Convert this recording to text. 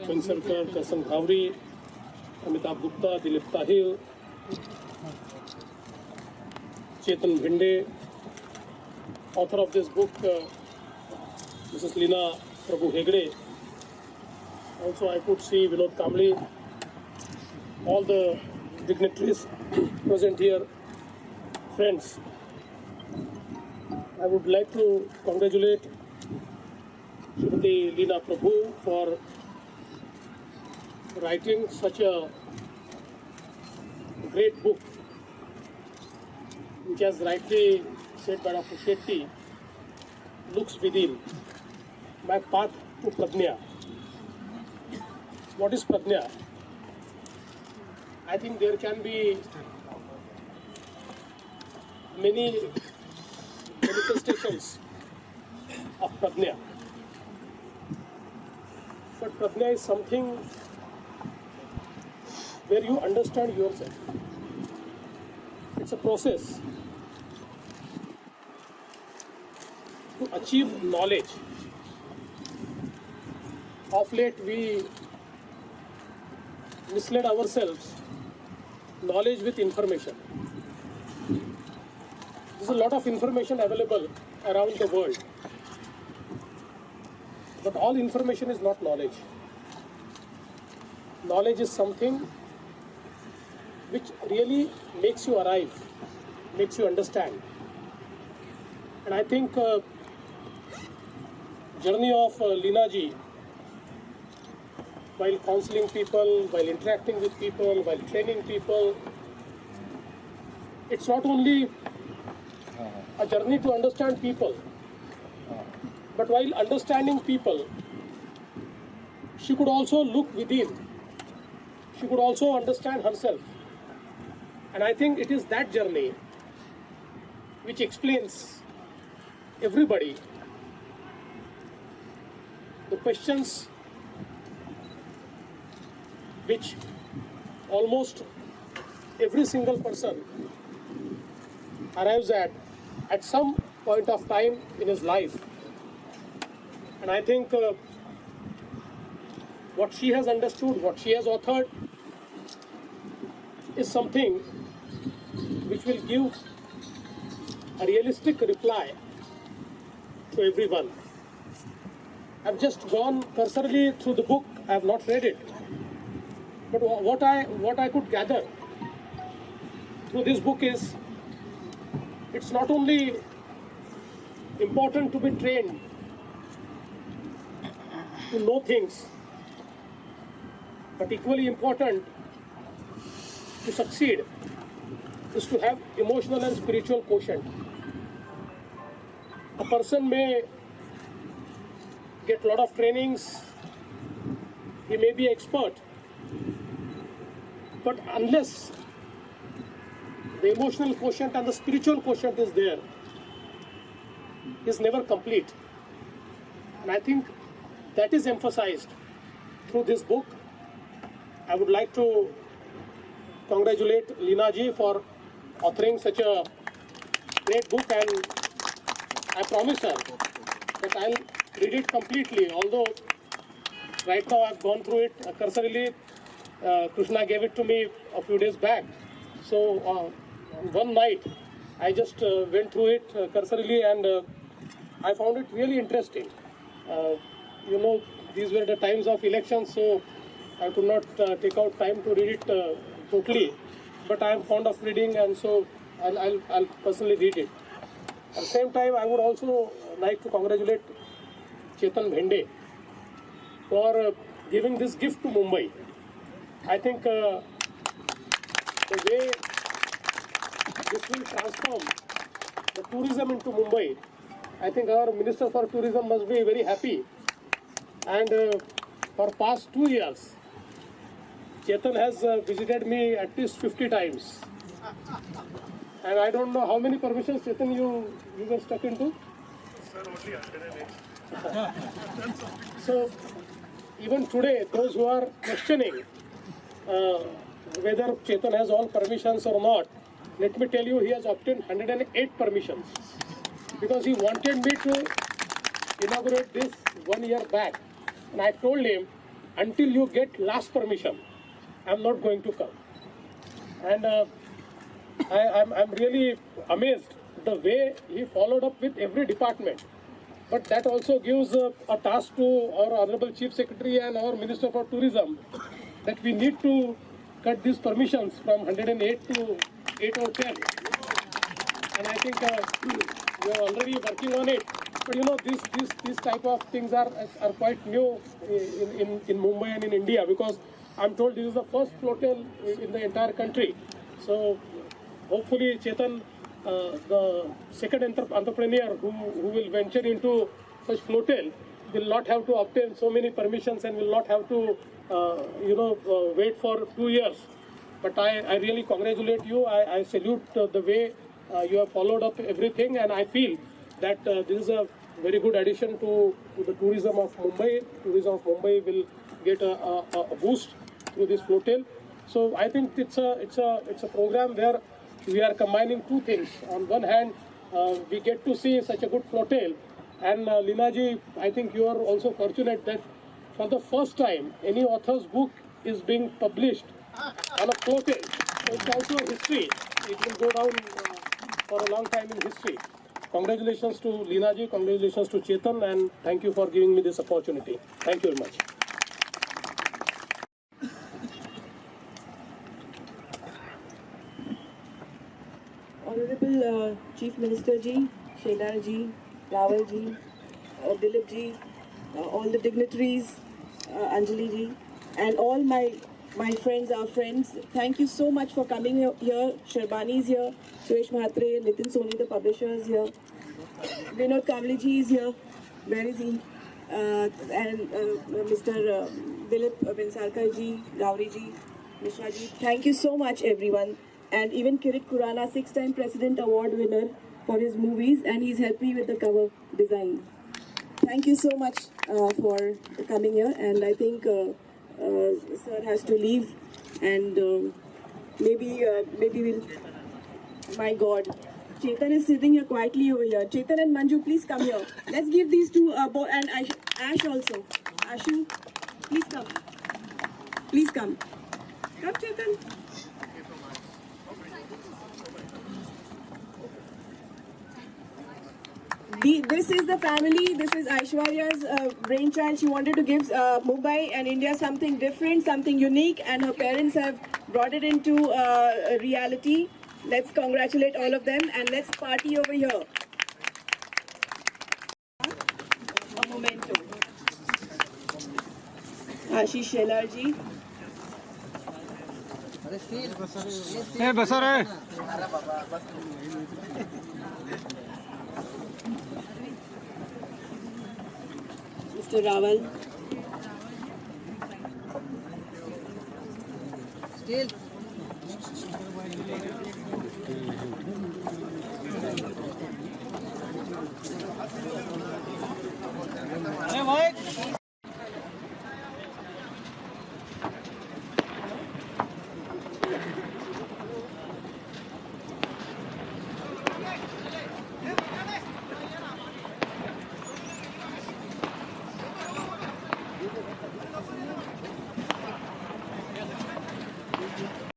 Sarkar, Kasan Bhavri, Amitabh Gupta, Dilip Tahil, Chetan Bhinde, author of this book, Mrs. Leena Prabhu Hegde. Also, I could see Vinod Kamli, all the dignitaries present here. Friends, I would like to congratulate Srimati Leena Prabhu for writing such a great book, which, as rightly said by Dr. Shetty, looks within. My path to Pradnya. What is Pradnya? I think there can be many manifestations of Pradnya. But Pradnya is something where you understand yourself. It's a process to achieve knowledge. Of late, we misled ourselves, knowledge with information. There's a lot of information available around the world, but all information is not knowledge. Knowledge is something which really makes you arrive, makes you understand. And I think journey of Leena ji, while counseling people, while interacting with people, while training people, it's not only a journey to understand people, but while understanding people, she could also look within. She could also understand herself. And I think it is that journey which explains everybody the questions which almost every single person arrives at some point of time in his life. And I think what she has understood, what she has authored, is something which will give a realistic reply to everyone. I've just gone cursorily through the book. I have not read it. But what I could gather through this book is, it's not only important to be trained to know things, but equally important to succeed is to have emotional and spiritual quotient. A person may get a lot of trainings, he may be expert, but unless the emotional quotient and the spiritual quotient is there, he is never complete. And I think that is emphasized through this book. I would like to congratulate Leena ji for authoring such a great book, and I promise her that I'll read it completely. Although right now I've gone through it cursorily. Krishna gave it to me a few days back. So one night I just went through it cursorily, and I found it really interesting. These were the times of elections, so I could not take out time to read it totally. But I am fond of reading, and so I'll personally read it. At the same time, I would also like to congratulate Chetan Bhinde for giving this gift to Mumbai. I think the way this will transform the tourism into Mumbai, I think our Minister for Tourism must be very happy. And for past 2 years, Chetan has visited me at least 50 times. And I don't know how many permissions, Chetan, you were stuck into? Sir, only 108. So, even today, those who are questioning whether Chetan has all permissions or not, let me tell you, he has obtained 108 permissions. Because he wanted me to inaugurate this 1 year back. And I told him until you get last permission, I'm not going to come. And I'm really amazed the way he followed up with every department. But that also gives a task to our Honorable Chief Secretary and our Minister for Tourism, that we need to cut these permissions from 108 to 8 or 10. And I think we are already working on it. But you know, these type of things are quite new in Mumbai and in India, because I'm told this is the first flotel in the entire country. So hopefully Chetan, the second entrepreneur who will venture into such flotel, will not have to obtain so many permissions and will not have to wait for 2 years. But I really congratulate you. I salute the way you have followed up everything, and I feel that this is a very good addition to the tourism of Mumbai. Tourism of Mumbai will get a boost through this flotel. So I think it's a program where we are combining two things. On one hand, we get to see such a good flotel, and Linaji, I think you are also fortunate that for the first time any author's book is being published on a flotel. So it's also a history. It will go down for a long time in history. Congratulations to Linaji, congratulations to Chetan, and thank you for giving me this opportunity. Thank you very much. Honorable Chief Minister ji, Shelar ji, Rawal ji, Dilip ji, all the dignitaries, Anjali ji, and all my friends, our friends, thank you so much for coming here. Sherbani is here, Suresh Mhatre, Nitin Soni, the publisher, is here. Vinod Kavli ji is here. Where is he? And Mr. Dilip Vinsarkar ji, Gauri ji, Mishra ji. Thank you so much, everyone. And even Kirit Khurana, 6-time President Award winner for his movies, and he's helped me with the cover design. Thank you so much for coming here, and I think sir has to leave, and maybe we'll. My God, Chetan is sitting here quietly over here. Chetan and Manju, please come here. Let's give these two and Ash also. Ashu, please come. Please come. Come, Chetan. This is the family. This is Aishwarya's brainchild. She wanted to give Mumbai and India something different, something unique, and her parents have brought it into reality. Let's congratulate all of them, and let's party over here. A memento. Ashish Shelar ji. Hey, Basar. Mr. Rawal. Still.